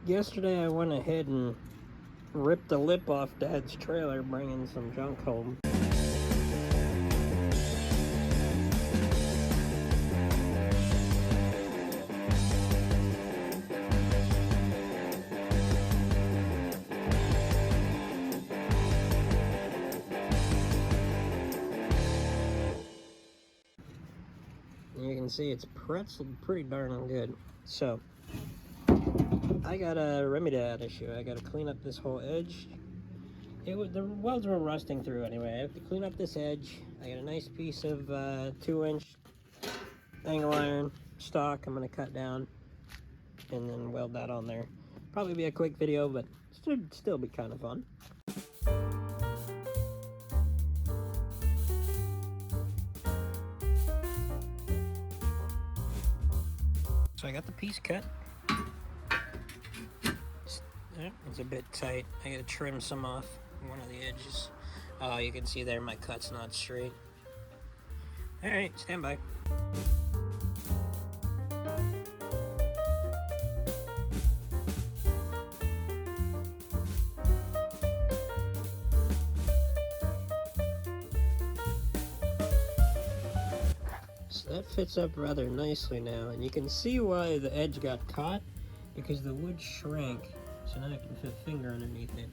Yesterday I went ahead and ripped the lip off Dad's trailer, bringing some junk home. You can see it's pretzeled pretty darn good. So I got a remedy to that issue. I got to clean up this whole edge. The welds were rusting through anyway. I have to clean up this edge. I got a nice piece of 2-inch angle iron stock I'm going to cut down and then weld that on there. Probably be a quick video, but should still be kind of fun. So I got the piece cut. It's a bit tight. I gotta trim some off one of the edges. Oh, you can see there my cut's not straight. Alright, stand by. So that fits up rather nicely now, and you can see why the edge got caught, because the wood shrank. So now I can fit a finger underneath it.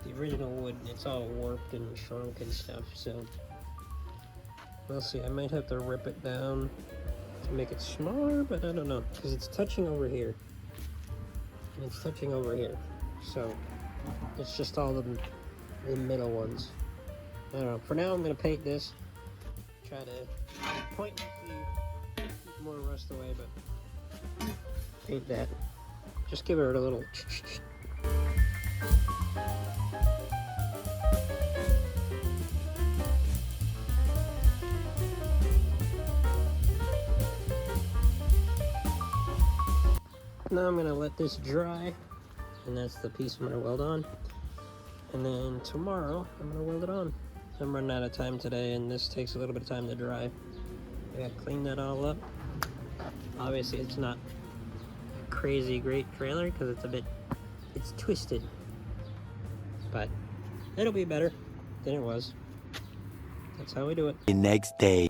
The original wood, it's all warped and shrunk and stuff, so we'll see. I might have to rip it down to make it smaller, but I don't know, because it's touching over here. And it's touching over here. So it's just all the middle ones. I don't know. For now, I'm going to paint this. Try to point the more rust away, but paint that. Just give it a little. Now I'm gonna let this dry, and that's the piece I'm gonna weld on. And then tomorrow I'm gonna weld it on. I'm running out of time today, and this takes a little bit of time to dry. I gotta clean that all up. Obviously, it's not crazy great trailer because it's twisted, but it'll be better than it was. That's how we do it. The next day.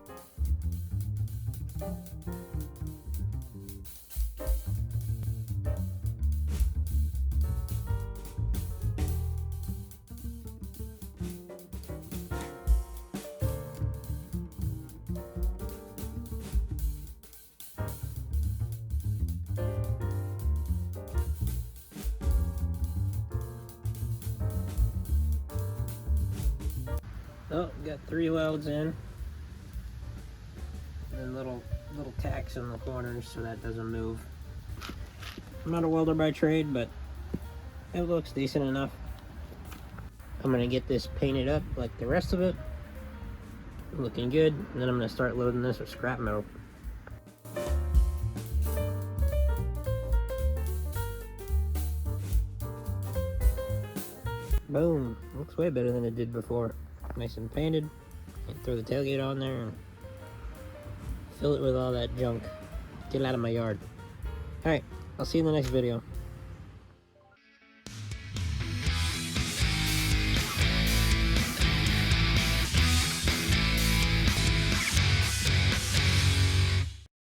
Oh, got 3 welds in, and then little tacks in the corners so that doesn't move. I'm not a welder by trade, but it looks decent enough. I'm gonna get this painted up like the rest of it, looking good, and then I'm gonna start loading this with scrap metal. Boom, looks way better than it did before. Nice and painted. And throw the tailgate on there and fill it with all that junk. Get it out of my yard. Alright, I'll see you in the next video.